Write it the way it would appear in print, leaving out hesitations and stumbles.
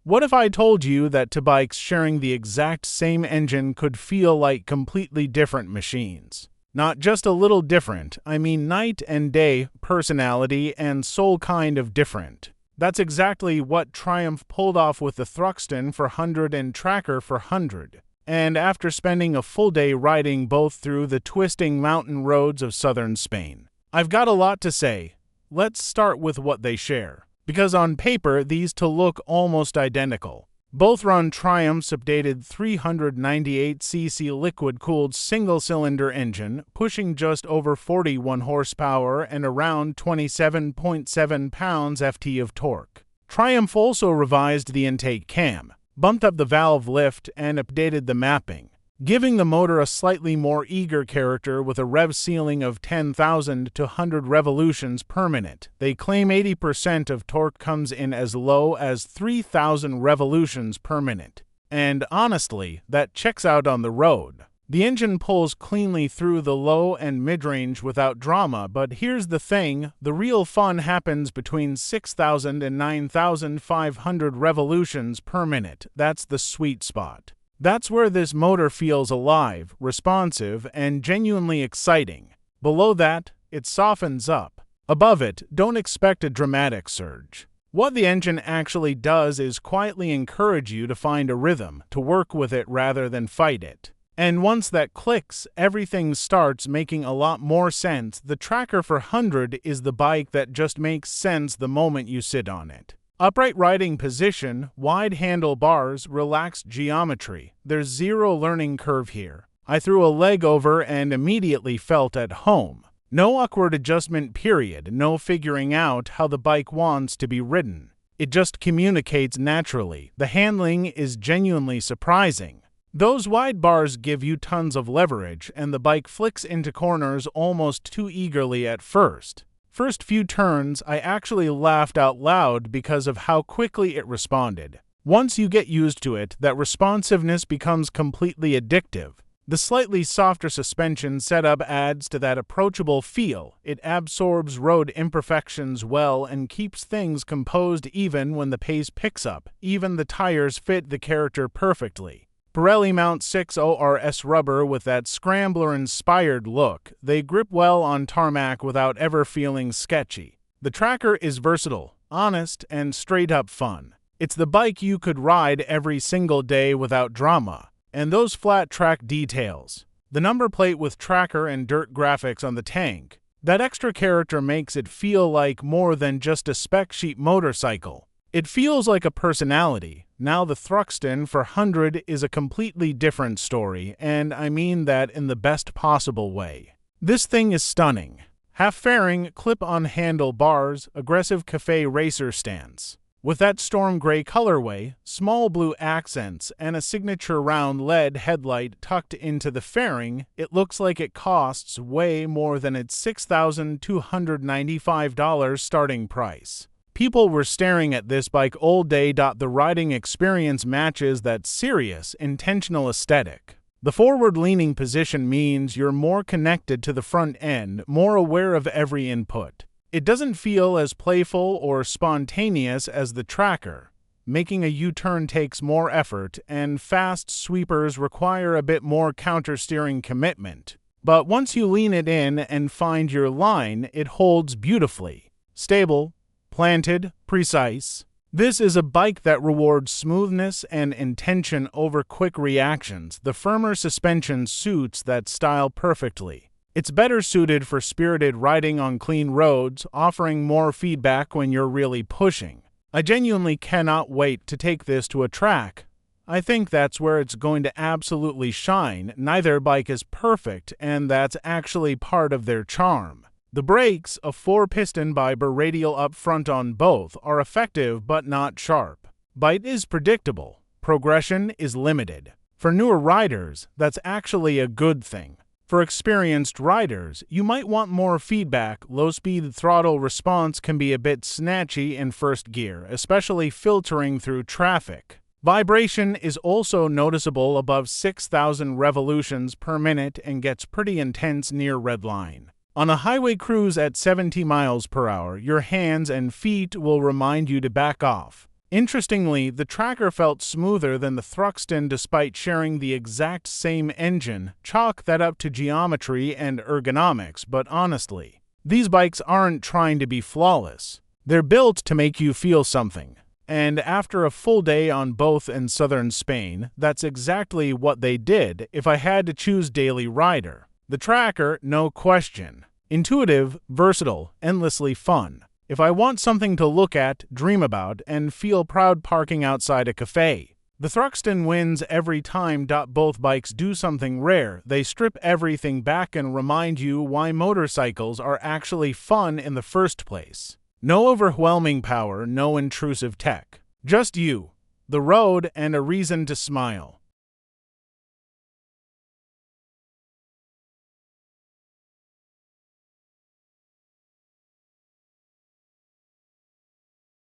What if I told you that two bikes sharing the exact same engine could feel like completely different machines? Not just a little different, I mean night and day, personality and soul kind of different. That's exactly what Triumph pulled off with the Thruxton for 100 and Tracker for 100. And after spending a full day riding both through the twisting mountain roads of southern Spain, I've got a lot to say. Let's start with what they share, because on paper these two look almost identical. Both run Triumph's updated 398cc liquid-cooled single-cylinder engine, pushing just over 41 horsepower and around 27.7 pounds-ft of torque. Triumph also revised the intake cam, bumped up the valve lift, and updated the mapping, giving the motor a slightly more eager character with a rev ceiling of 10,000 to 100 revolutions per minute. They claim 80% of torque comes in as low as 3,000 revolutions per minute. And honestly, that checks out on the road. The engine pulls cleanly through the low and mid-range without drama, but here's the thing, the real fun happens between 6,000 and 9,500 revolutions per minute. That's the sweet spot. That's where this motor feels alive, responsive, and genuinely exciting. Below that, it softens up. Above it, don't expect a dramatic surge. What the engine actually does is quietly encourage you to find a rhythm, to work with it rather than fight it. And once that clicks, everything starts making a lot more sense. The Tracker for 100 is the bike that just makes sense the moment you sit on it. Upright riding position, wide handlebars, relaxed geometry. There's zero learning curve here. I threw a leg over and immediately felt at home. No awkward adjustment period, no figuring out how the bike wants to be ridden. It just communicates naturally. The handling is genuinely surprising. Those wide bars give you tons of leverage, and the bike flicks into corners almost too eagerly at first. First few turns, I actually laughed out loud because of how quickly it responded. Once you get used to it, that responsiveness becomes completely addictive. The slightly softer suspension setup adds to that approachable feel. It absorbs road imperfections well and keeps things composed even when the pace picks up. Even the tires fit the character perfectly. Pirelli Mount 6 ORS rubber with that scrambler-inspired look. They grip well on tarmac without ever feeling sketchy. The Tracker is versatile, honest, and straight-up fun. It's the bike you could ride every single day without drama. And those flat track details. The number plate with Tracker and dirt graphics on the tank. That extra character makes it feel like more than just a spec sheet motorcycle. It feels like a personality. Now the Thruxton for 100 is a completely different story, and I mean that in the best possible way. This thing is stunning. Half-fairing, clip-on handlebars, aggressive cafe racer stance. With that storm gray colorway, small blue accents, and a signature round LED headlight tucked into the fairing, it looks like it costs way more than its $6,295 starting price. People were staring at this bike all day. The riding experience matches that serious, intentional aesthetic. The forward-leaning position means you're more connected to the front end, more aware of every input. It doesn't feel as playful or spontaneous as the Tracker. Making a U-turn takes more effort, and fast sweepers require a bit more counter-steering commitment. But once you lean it in and find your line, it holds beautifully. Stable, planted, precise. This is a bike that rewards smoothness and intention over quick reactions. The firmer suspension suits that style perfectly. It's better suited for spirited riding on clean roads, offering more feedback when you're really pushing. I genuinely cannot wait to take this to a track. I think that's where it's going to absolutely shine. Neither bike is perfect, and that's actually part of their charm. The brakes, a 4-piston biber radial up front on both, are effective but not sharp. Bite is predictable. Progression is limited. For newer riders, that's actually a good thing. For experienced riders, you might want more feedback. Low-speed throttle response can be a bit snatchy in first gear, especially filtering through traffic. Vibration is also noticeable above 6,000 revolutions per minute and gets pretty intense near redline. On a highway cruise at 70 miles per hour, your hands and feet will remind you to back off. Interestingly, the Tracker felt smoother than the Thruxton despite sharing the exact same engine. Chalk that up to geometry and ergonomics, but honestly, these bikes aren't trying to be flawless. They're built to make you feel something. And after a full day on both in southern Spain, that's exactly what they did if I had to choose daily rider. The Tracker, no question. Intuitive, versatile, endlessly fun. If I want something to look at, dream about, and feel proud parking outside a cafe. The Thruxton wins every time. Both bikes do something rare. They strip everything back and remind you why motorcycles are actually fun in the first place. No overwhelming power, no intrusive tech. Just you, the road, and a reason to smile.